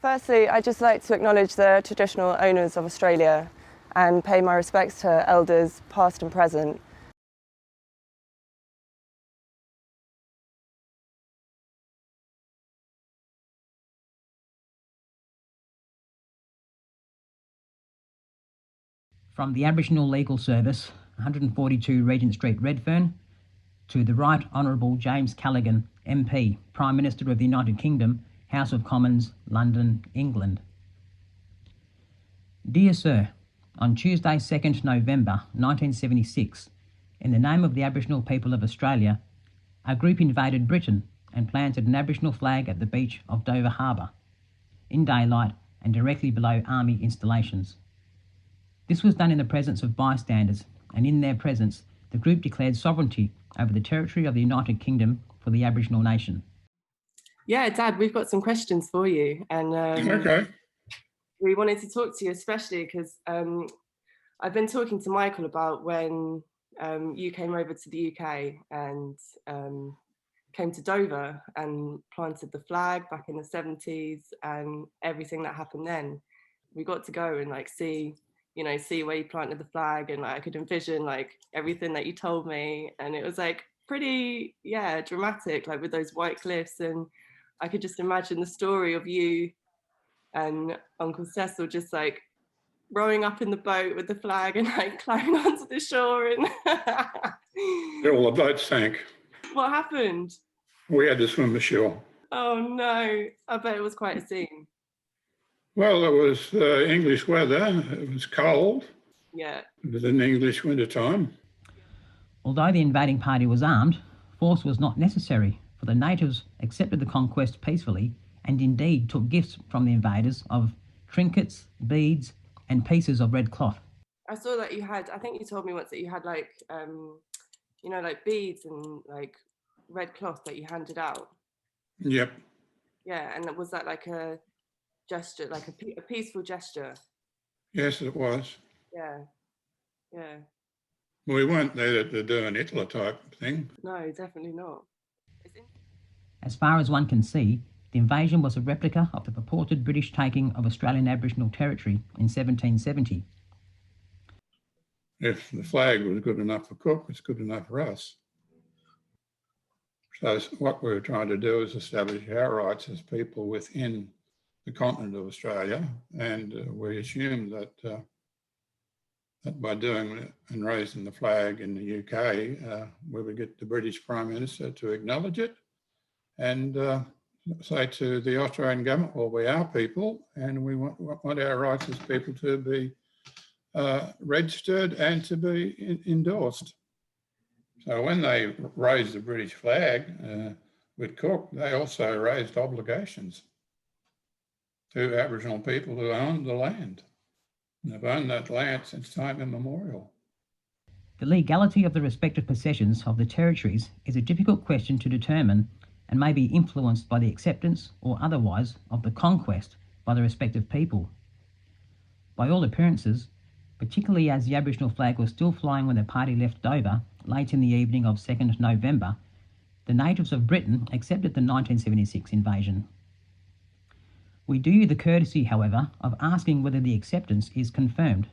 Firstly, I'd just like to acknowledge the traditional owners of Australia and pay my respects to elders past and present. From the Aboriginal Legal Service, 142 Regent Street, Redfern, to the Right Honourable James Callaghan, MP, Prime Minister of the United Kingdom, House of Commons, London, England. Dear Sir, on Tuesday 2nd November 1976, in the name of the Aboriginal people of Australia, a group invaded Britain and planted an Aboriginal flag at the beach of Dover Harbour, in daylight and directly below army installations. This was done in the presence of bystanders, and in their presence, the group declared sovereignty over the territory of the United Kingdom for the Aboriginal nation. Yeah, Dad, we've got some questions for you, and Okay. we wanted to talk to you especially because I've been talking to Michael about when you came over to the UK and came to Dover and planted the flag back in the 70s and everything that happened then. We got to go and see where you planted the flag, and I could envision everything that you told me, and it was pretty dramatic, with those white cliffs, and I could just imagine the story of you and Uncle Cecil just rowing up in the boat with the flag and climbing onto the shore and Yeah, well, the boat sank. What happened? We had to swim ashore. Oh no, I bet it was quite a scene. Well, it was English weather. It was cold. Yeah. It was in English winter time. Although the invading party was armed, force was not necessary, for the natives accepted the conquest peacefully and indeed took gifts from the invaders of trinkets, beads, and pieces of red cloth. I saw that you had, I think you told me once that you had beads and red cloth that you handed out. Yep. Yeah, and was that a gesture, a peaceful gesture? Yes, it was. Yeah, yeah. We weren't there to do an Hitler type thing. No, definitely not. As far as one can see, the invasion was a replica of the purported British taking of Australian Aboriginal territory in 1770. If the flag was good enough for Cook, it's good enough for us. So what we were trying to do is establish our rights as people within the continent of Australia, and we assumed that that by doing it and raising the flag in the UK, we would get the British Prime Minister to acknowledge it and say to the Australian government, well, we are people and we want our rights as people to be registered and to be endorsed. So when they raised the British flag with Cook, they also raised obligations to Aboriginal people who owned the land. And they've owned that land since time immemorial. The legality of the respective possessions of the territories is a difficult question to determine and may be influenced by the acceptance or otherwise of the conquest by the respective people. By all appearances, particularly as the Aboriginal flag was still flying when the party left Dover late in the evening of 2nd November, the natives of Britain accepted the 1976 invasion. We do you the courtesy, however, of asking whether the acceptance is confirmed.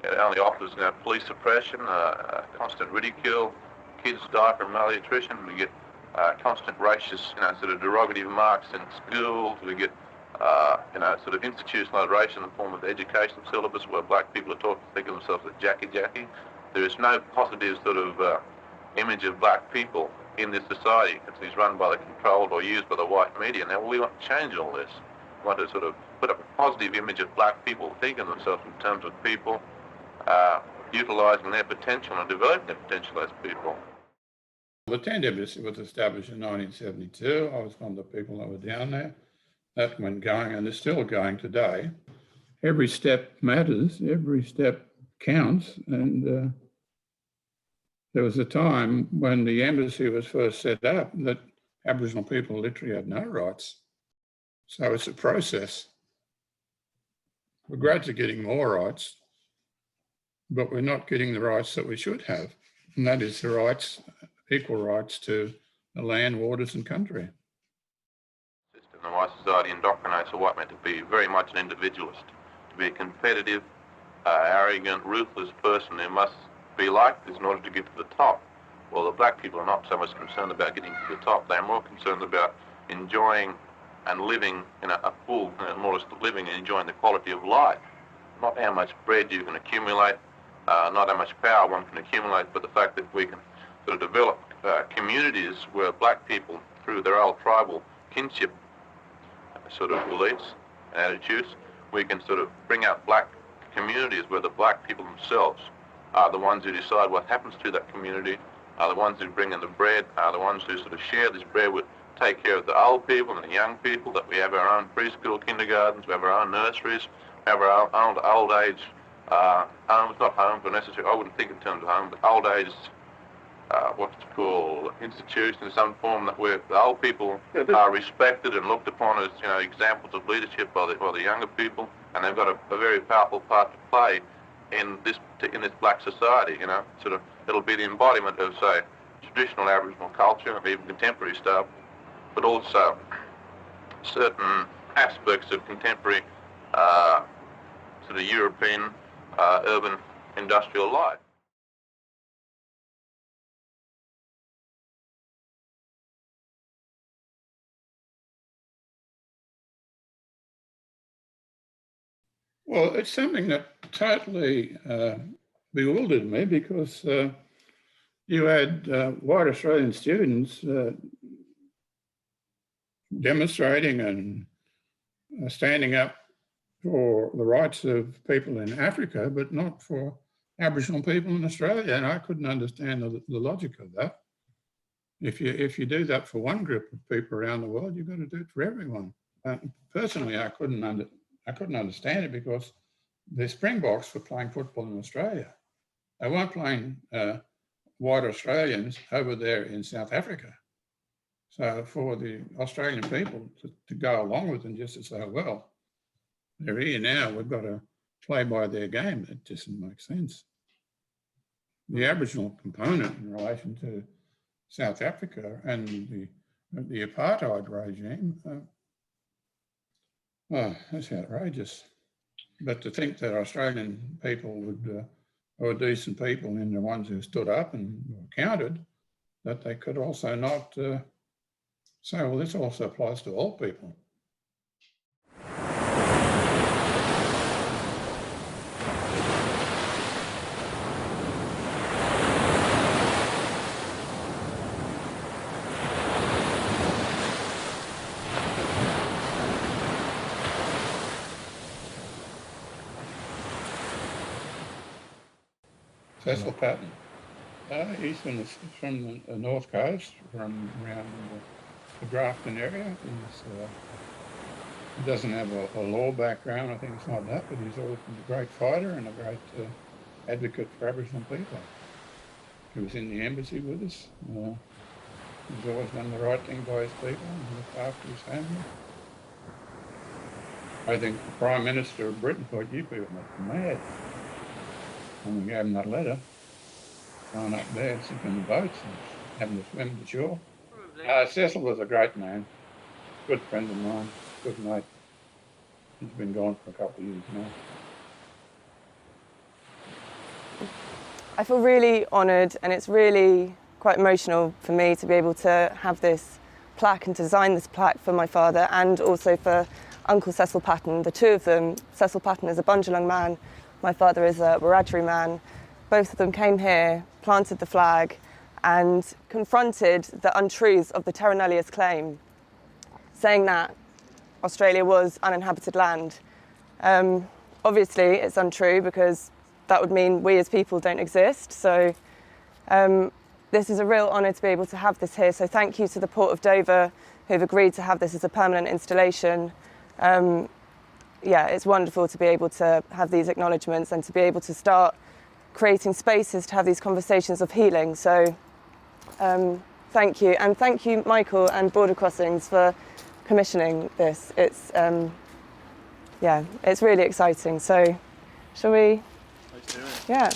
It only offers police suppression, constant ridicule, kids die from malnutrition. We get constant racist, sort of derogatory remarks in schools. We get, sort of institutionalisation in the form of the education syllabus where black people are taught to think of themselves as Jackie. There is no positive sort of image of black people in this society. It's run by the controlled or used by the white media. Now we want to change all this. We want to sort of put up a positive image of black people, thinking of themselves in terms of people, utilising their potential and developing their potential as people. The tent embassy was established in 1972. I was one of the people that were down there. That went going and is still going today. Every step matters, every step counts, and there was a time when the embassy was first set up that Aboriginal people literally had no rights. So it's a process. We're gradually getting more rights. but we're not getting the rights that we should have, and that is the rights, equal rights to the land, waters and country. The white society indoctrinates a white man to be very much an individualist, to be a competitive, arrogant, ruthless person who must be like this in order to get to the top. Well, the black people are not so much concerned about getting to the top. They're more concerned about enjoying and living in a full, more or less living and enjoying the quality of life. Not how much bread you can accumulate, not how much power one can accumulate, but the fact that we can sort of develop communities where black people, through their old tribal kinship sort of beliefs and attitudes, we can sort of bring out black communities where the black people themselves are the ones who decide what happens to that community, are the ones who bring in the bread, are the ones who sort of share this bread with, take care of the old people and the young people, that we have our own preschool, kindergartens, we have our own nurseries, we have our own old age homes, not homes but necessarily, I wouldn't think in terms of home, but old age, what's it called, institutions in some form, that where the old people are respected and looked upon as, you know, examples of leadership by the younger people, and they've got a very powerful part to play in this black society. You know, sort of, it'll be the embodiment of, say, traditional Aboriginal culture and even contemporary stuff, but also certain aspects of contemporary sort of European urban industrial life. Well, it's something that totally bewildered me, because you had white Australian students demonstrating and standing up for the rights of people in Africa, but not for Aboriginal people in Australia. And I couldn't understand the logic of that. If you do that for one group of people around the world, you've got to do it for everyone. Personally, I couldn't understand it, because the Springboks were playing football in Australia. They weren't playing white Australians over there in South Africa. So for the Australian people to go along with them just to say, well, they're here now, we've got to play by their game, it just doesn't make sense. The Aboriginal component in relation to South Africa and the apartheid regime, oh, that's outrageous. But to think that Australian people were decent people and the ones who stood up and were counted, that they could also not say, well, this also applies to all people. Cecil Patton. He's from the north coast, from around the Grafton area. He doesn't have a law background, I think it's not that, but he's always been a great fighter and a great advocate for Aboriginal people. He was in the embassy with us. He's always done the right thing by his people and looked after his family. I think the Prime Minister of Britain thought you people must be mad. And we gave him that letter, going up there, sinking the boats and having to swim to shore. Cecil was a great man, good friend of mine, good mate. He's been gone for a couple of years now. I feel really honoured, and it's really quite emotional for me to be able to have this plaque and to design this plaque for my father and also for Uncle Cecil Patton, the two of them. Cecil Patton is a Bundjalung man. My father is a Wiradjuri man. Both of them came here, planted the flag, and confronted the untruths of the Terra Nullius claim, saying that Australia was uninhabited land. Obviously, it's untrue, because that would mean we as people don't exist. So this is a real honour to be able to have this here. So thank you to the Port of Dover, who've agreed to have this as a permanent installation. Yeah, it's wonderful to be able to have these acknowledgements and to be able to start creating spaces to have these conversations of healing. So thank you. And thank you, Michael and Border Crossings, for commissioning this. It's, yeah, it's really exciting. So shall we? Nice doing it. Yeah.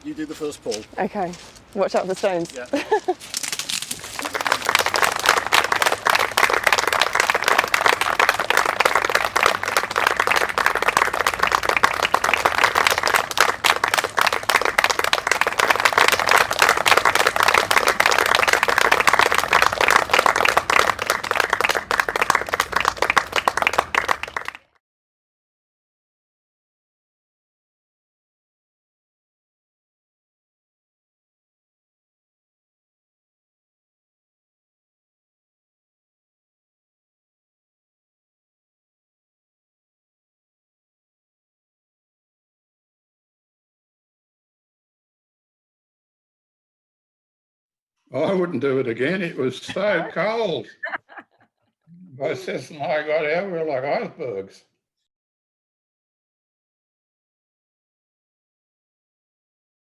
You do the first pull. Okay. Watch out for the stones. Yeah. I wouldn't do it again. It was so cold. Both Seth and I got out, we were like icebergs.